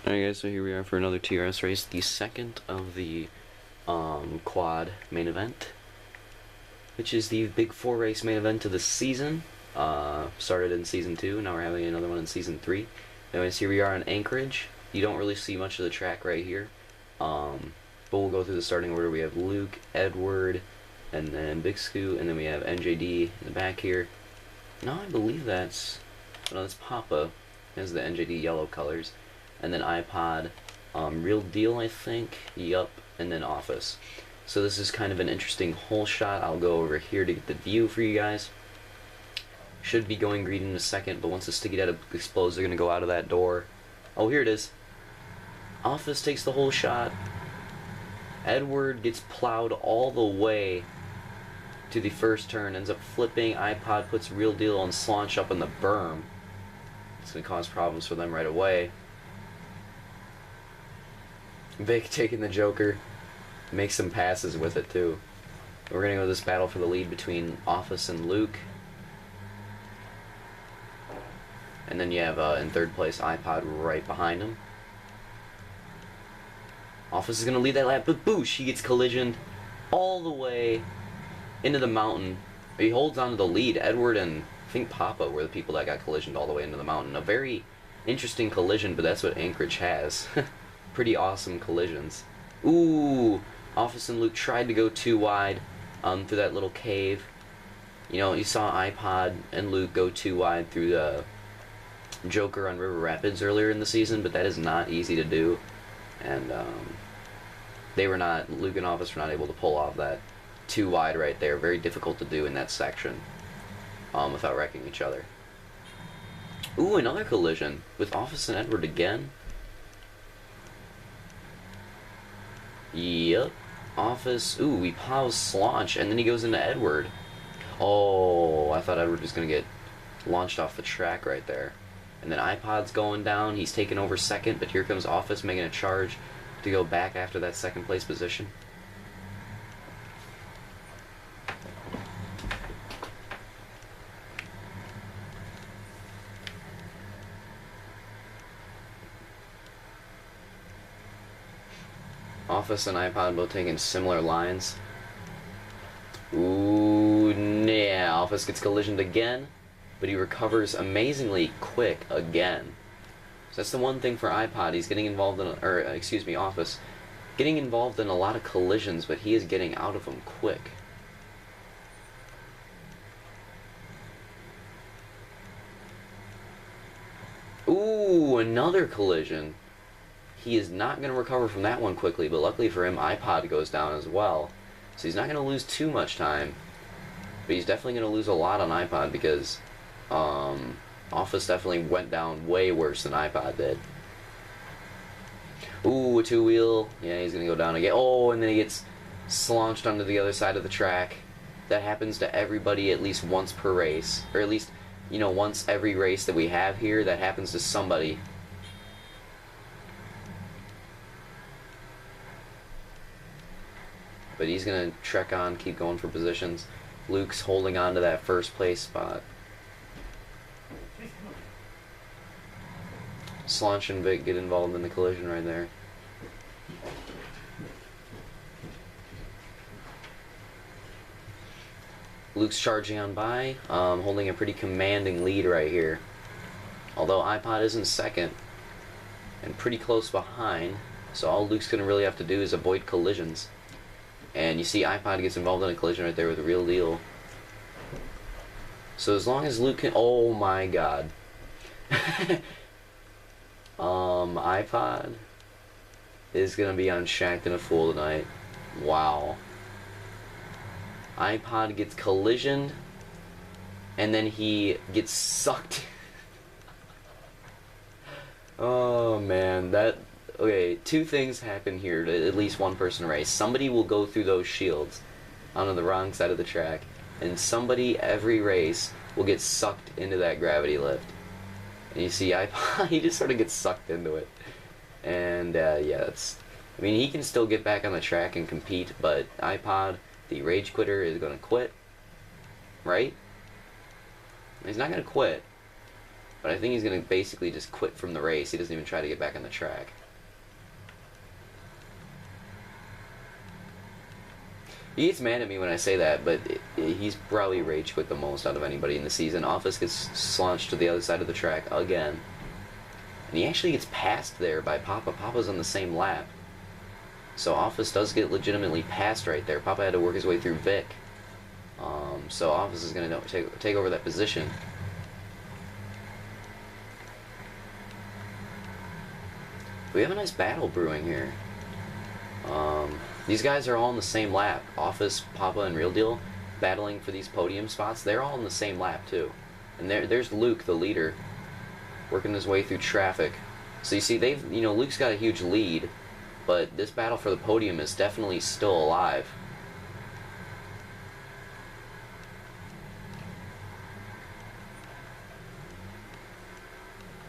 Alright guys, so here we are for another TRS race, the second of the quad main event, which is the big 4 race main event of the season. Started in season 2, now we're having another one in season 3. Anyways, here we are in Anchorage. You don't really see much of the track right here, but we'll go through the starting order. We have Luke, Edward, and then Big Scoot, and then we have NJD in the back here. No, I believe that's Papa. It has the NJD yellow colors. And then iPod, Real Deal, I think, yup, and then Office. So this is kind of an interesting hole shot. I'll go over here to get the view for you guys. Should be going green in a second, but once the sticky data explodes, they're going to go out of that door. Oh, here it is. Office takes the whole shot. Edward gets plowed all the way to the first turn, ends up flipping. iPod puts Real Deal on Slaunch up in the berm. It's going to cause problems for them right away. Vic taking the Joker, makes some passes with it too. We're gonna go to this battle for the lead between Office and Luke, and then you have in third place iPod right behind him. Office is gonna lead that lap, but boosh, he gets collisioned all the way into the mountain. He holds on to the lead. Edward and I think Papa were the people that got collisioned all the way into the mountain. A very interesting collision, but that's what Anchorage has. Pretty awesome collisions. Ooh, Office and Luke tried to go too wide through that little cave. You know, you saw iPod and Luke go too wide through the Joker on River Rapids earlier in the season, but that is not easy to do. And Luke and Office were not able to pull off that too wide right there. Very difficult to do in that section without wrecking each other. Ooh, another collision with Office and Edward again. Yep. Office. Ooh, he plows Slaunch, and then he goes into Edward. Oh, I thought Edward was going to get launched off the track right there. And then iPod's going down. He's taking over second, but here comes Office making a charge to go back after that second place position. Office and iPod both taking similar lines. Ooh, yeah. Office gets collisioned again, but he recovers amazingly quick again. So that's the one thing for iPod. He's getting involved in, Office, getting involved in a lot of collisions, but he is getting out of them quick. Ooh, another collision. He is not going to recover from that one quickly, but luckily for him, iPod goes down as well. So he's not going to lose too much time, but he's definitely going to lose a lot on iPod because Office definitely went down way worse than iPod did. Ooh, a two-wheel. Yeah, he's going to go down again. Oh, and then he gets slaunched onto the other side of the track. That happens to everybody at least once per race, or at least, you know, once every race that we have here, that happens to somebody. But he's going to trek on, keep going for positions. Luke's holding on to that first place spot. Slaunch and Vic get involved in the collision right there. Luke's charging on by, holding a pretty commanding lead right here. Although iPod is in second and pretty close behind, so all Luke's going to really have to do is avoid collisions. And you see iPod gets involved in a collision right there with a Real Deal. So as long as Luke can... Oh my god. iPod is going to be on Shacked in a Fool tonight. Wow. iPod gets collisioned, and then he gets sucked. Oh man, that... Okay, two things happen here to at least one person race. Somebody will go through those shields onto the wrong side of the track, and somebody every race will get sucked into that gravity lift. And you see iPod, he just sort of gets sucked into it. And yeah, that's... I mean, he can still get back on the track and compete, but iPod, the rage quitter, is going to quit. Right? He's not going to quit. But I think he's going to basically just quit from the race. He doesn't even try to get back on the track. He gets mad at me when I say that, but he's probably rage quit the most out of anybody in the season. Office gets launched to the other side of the track again. And he actually gets passed there by Papa. Papa's on the same lap. So Office does get legitimately passed right there. Papa had to work his way through Vic. So Office is going to take over that position. We have a nice battle brewing here. These guys are all in the same lap. Office, Papa, and Real Deal battling for these podium spots. They're all in the same lap too. And there's Luke, the leader, working his way through traffic. So you see, Luke's got a huge lead, but this battle for the podium is definitely still alive.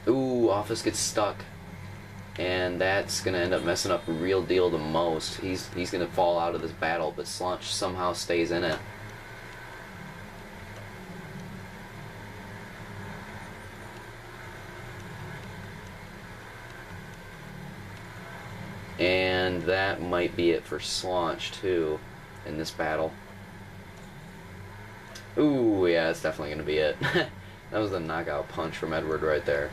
Ooh, Office gets stuck. And that's going to end up messing up Real Deal the most. He's going to fall out of this battle, but Slunch somehow stays in it. And that might be it for Slunch, too, in this battle. Ooh, yeah, that's definitely going to be it. That was the knockout punch from Edward right there.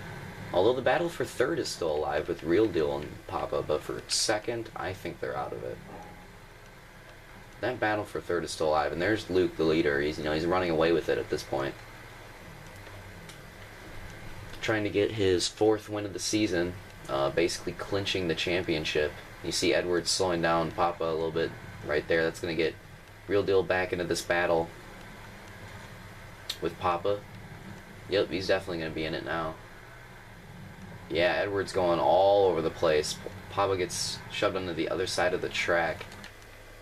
Although the battle for third is still alive with Real Deal and Papa, but for second, I think they're out of it. That battle for third is still alive, and there's Luke, the leader. He's running away with it at this point. Trying to get his 4th win of the season, basically clinching the championship. You see Edward slowing down Papa a little bit right there. That's going to get Real Deal back into this battle with Papa. Yep, he's definitely going to be in it now. Yeah, Edward's going all over the place. Papa gets shoved onto the other side of the track.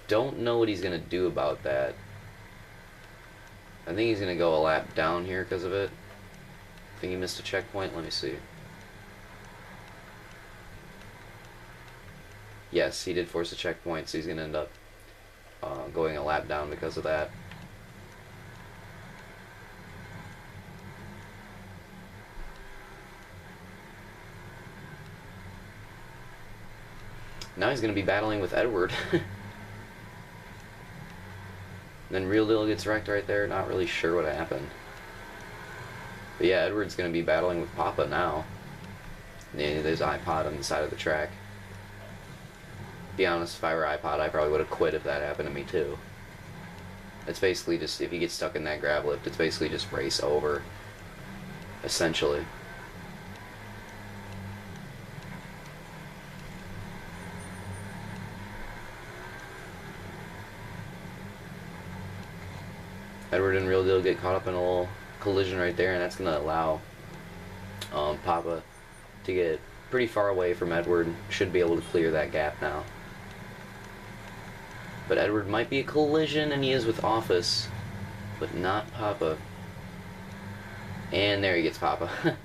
Don't know what he's going to do about that. I think he's going to go a lap down here because of it. I think he missed a checkpoint. Let me see. Yes, he did force a checkpoint, so he's going to end up going a lap down because of that. Now he's going to be battling with Edward. Then Real Deal gets wrecked right there. Not really sure what happened. But yeah, Edward's going to be battling with Papa now. Yeah, there's iPod on the side of the track. Be honest, if I were iPod, I probably would have quit if that happened to me too. It's basically just, if you get stuck in that grab lift, it's basically just race over. Essentially. Edward and Real Deal get caught up in a little collision right there, and that's going to allow Papa to get pretty far away from Edward. Should be able to clear that gap now. But Edward might be a collision, and he is with Office, but not Papa. And there he gets Papa.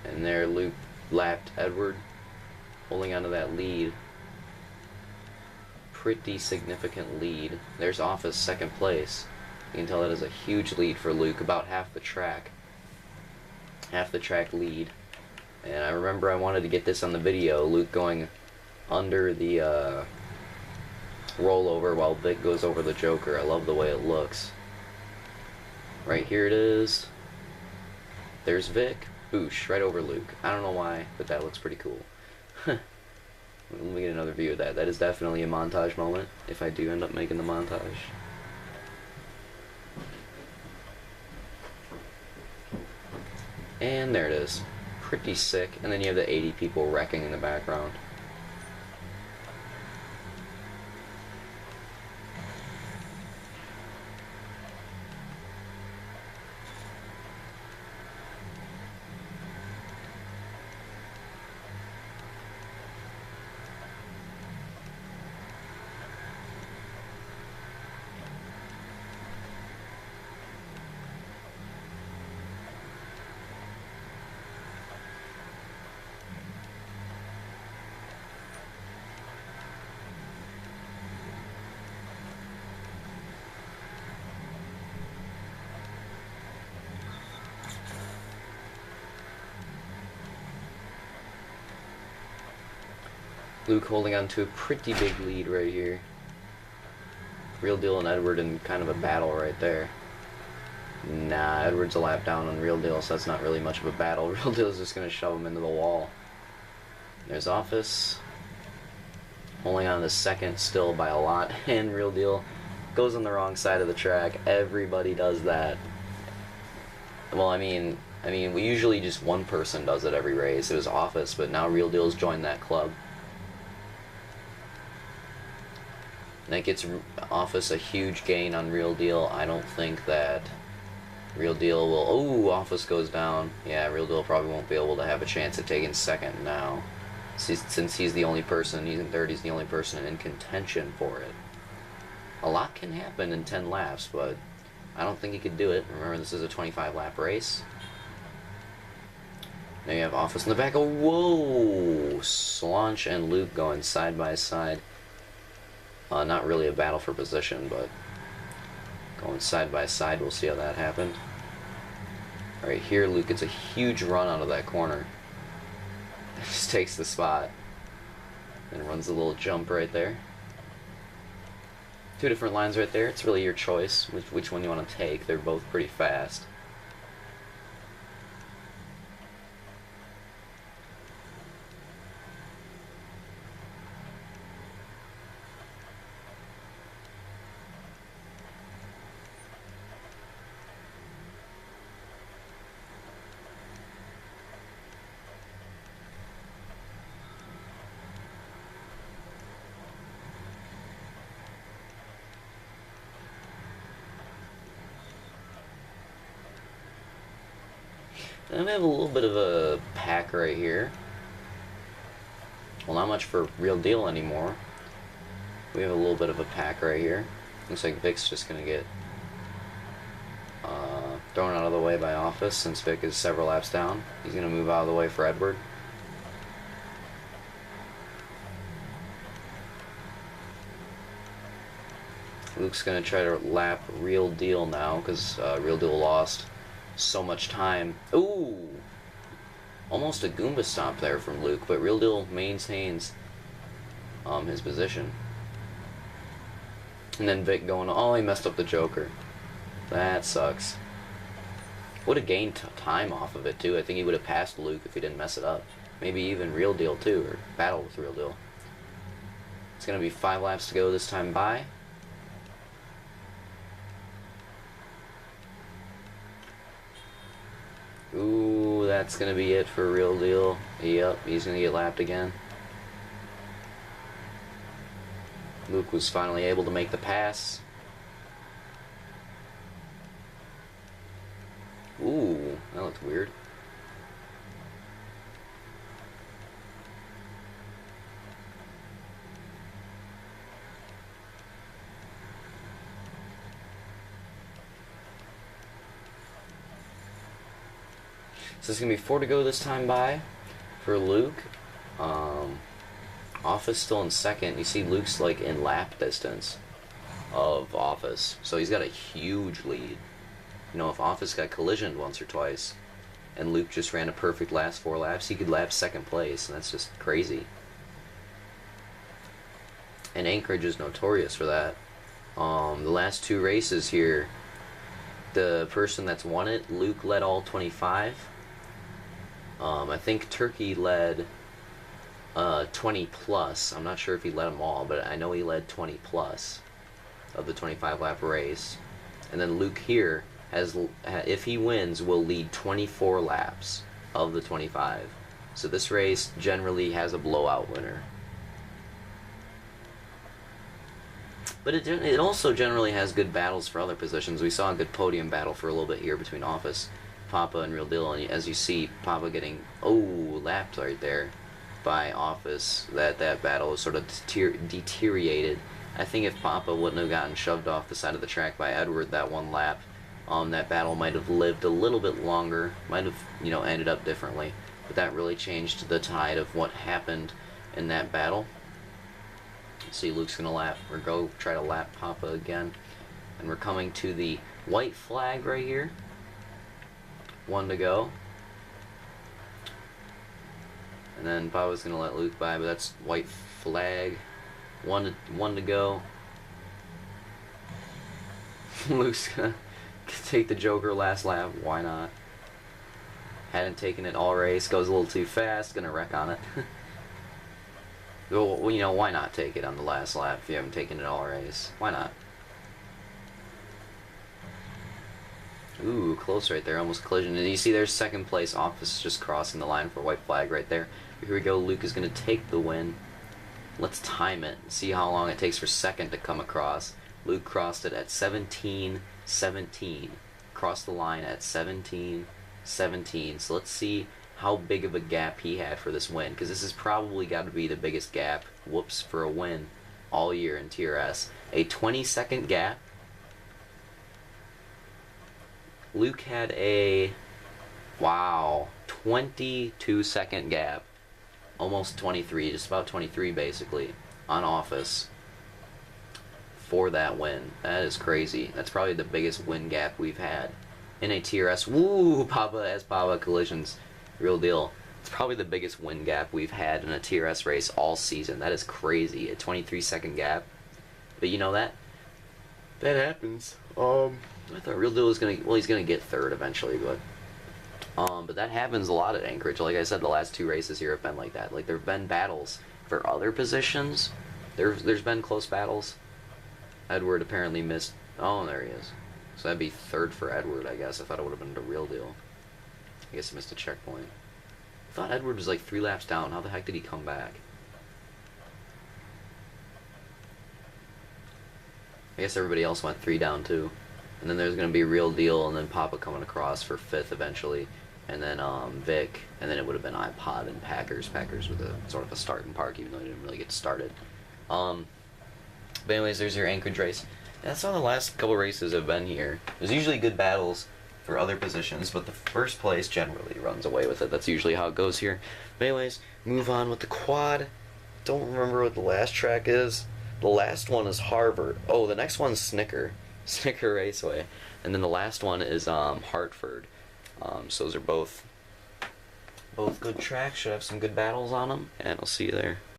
And there Luke lapped Edward, holding onto that lead. Pretty significant lead. There's Office, 2nd place. You can tell that is a huge lead for Luke, about half the track. Half the track lead. And I remember I wanted to get this on the video, Luke going under the rollover while Vic goes over the Joker. I love the way it looks. Right here it is. There's Vic. Boosh, right over Luke. I don't know why, but that looks pretty cool. Let me get another view of that. That is definitely a montage moment, if I do end up making the montage. And there it is. Pretty sick. And then you have the 80 people wrecking in the background. Luke holding on to a pretty big lead right here. Real Deal and Edward in kind of a battle right there. Nah, Edward's a lap down on Real Deal, so that's not really much of a battle. Real Deal's just going to shove him into the wall. There's Office. Holding on to second still by a lot. And Real Deal goes on the wrong side of the track. Everybody does that. Well, I mean, we usually just one person does it every race. It was Office, but now Real Deal's joined that club. And that gets Office a huge gain on Real Deal. I don't think that Real Deal will... Oh, Office goes down. Yeah, Real Deal probably won't be able to have a chance at taking second now. Since he's the only person, he's in third, he's the only person in contention for it. A lot can happen in 10 laps, but I don't think he could do it. Remember, this is a 25-lap race. Now you have Office in the back. Oh, whoa! Slaunch and Luke going side by side. Not really a battle for position, but going side by side. We'll see how that happened. Right here, Luke gets a huge run out of that corner. Just takes the spot and runs a little jump right there. Two different lines right there. It's really your choice which one you want to take. They're both pretty fast. And we have a little bit of a pack right here. Well, not much for Real Deal anymore. We have a little bit of a pack right here. Looks like Vic's just going to get thrown out of the way by Office since Vic is several laps down. He's going to move out of the way for Edward. Luke's going to try to lap Real Deal now because Real Deal lost so much time. Ooh! Almost a Goomba stomp there from Luke, but Real Deal maintains his position. And then Vic going, oh, he messed up the Joker. That sucks. Would have gained time off of it, too. I think he would have passed Luke if he didn't mess it up. Maybe even Real Deal, too, or battle with Real Deal. It's going to be 5 laps to go this time by. Ooh, that's going to be it for Real Deal. Yep, he's going to get lapped again. Luke was finally able to make the pass. Ooh, that looked weird. So it's going to be 4 to go this time by for Luke. Office still in second. You see Luke's like in lap distance of Office. So he's got a huge lead. You know, if Office got collisioned once or twice and Luke just ran a perfect last 4 laps, he could lap second place, and that's just crazy. And Anchorage is notorious for that. The last 2 races here, the person that's won it, Luke led all 25. I think Turkey led 20 plus. I'm not sure if he led them all, but I know he led 20 plus of the 25 lap race. And then Luke here has, if he wins, will lead 24 laps of the 25. So this race generally has a blowout winner. But it also generally has good battles for other positions. We saw a good podium battle for a little bit here between Office, Papa, and Real Deal. And as you see, Papa getting, lapped right there by Office. That battle was sort of deteriorated. I think if Papa wouldn't have gotten shoved off the side of the track by Edward that one lap, that battle might have lived a little bit longer, might have, ended up differently. But that really changed the tide of what happened in that battle. See, Luke's gonna go try to lap Papa again. And we're coming to the white flag right here. 1 to go. And then Papa's gonna let Luke by, but that's white flag. One to go. Luke's gonna take the Joker last lap. Why not? Hadn't taken it all race. Goes a little too fast. Gonna wreck on it. Well, you know, why not take it on the last lap if you haven't taken it all race? Why not? Ooh, close right there. Almost collision. And you see there's second place. Office just crossing the line for white flag right there. Here we go. Luke is going to take the win. Let's time it. See how long it takes for second to come across. Luke crossed it at 17:17. Crossed the line at 17:17. So let's see how big of a gap he had for this win, because this has probably got to be the biggest gap, whoops, for a win all year in TRS. A 20-second gap. Luke had a, wow, 22-second gap. Almost 23, just about 23 basically, on Office for that win. That is crazy. That's probably the biggest win gap we've had in a TRS. Woo, Papa collisions. Real deal. It's probably the biggest win gap we've had in a TRS race all season. That is crazy. A 23-second gap. But you know that? That happens. I thought Real Deal was gonna. Well, he's gonna get third eventually, but that happens a lot at Anchorage. Like I said, the last two races here have been like that. Like there've been battles for other positions. There's been close battles. Edward apparently missed. Oh, there he is. So that'd be third for Edward, I guess. I thought it would have been the Real Deal. I guess he missed a checkpoint. I thought Edward was like 3 laps down. How the heck did he come back? I guess everybody else went 3 down too. And then there's going to be Real Deal, and then Papa coming across for 5th eventually. And then Vic, and then it would have been iPod and Packers. Packers with a sort of a start and park, even though he didn't really get started. But anyways, there's your Anchorage race. That's how the last couple races have been here. There's usually good battles for other positions, but the first place generally runs away with it. That's usually how it goes here. But anyways, move on with the quad. Don't remember what the last track is. The last one is Harvard. Oh, the next one's Snicker Raceway. And then the last one is Hartford. So those are both good tracks. Should have some good battles on them, and I'll see you there.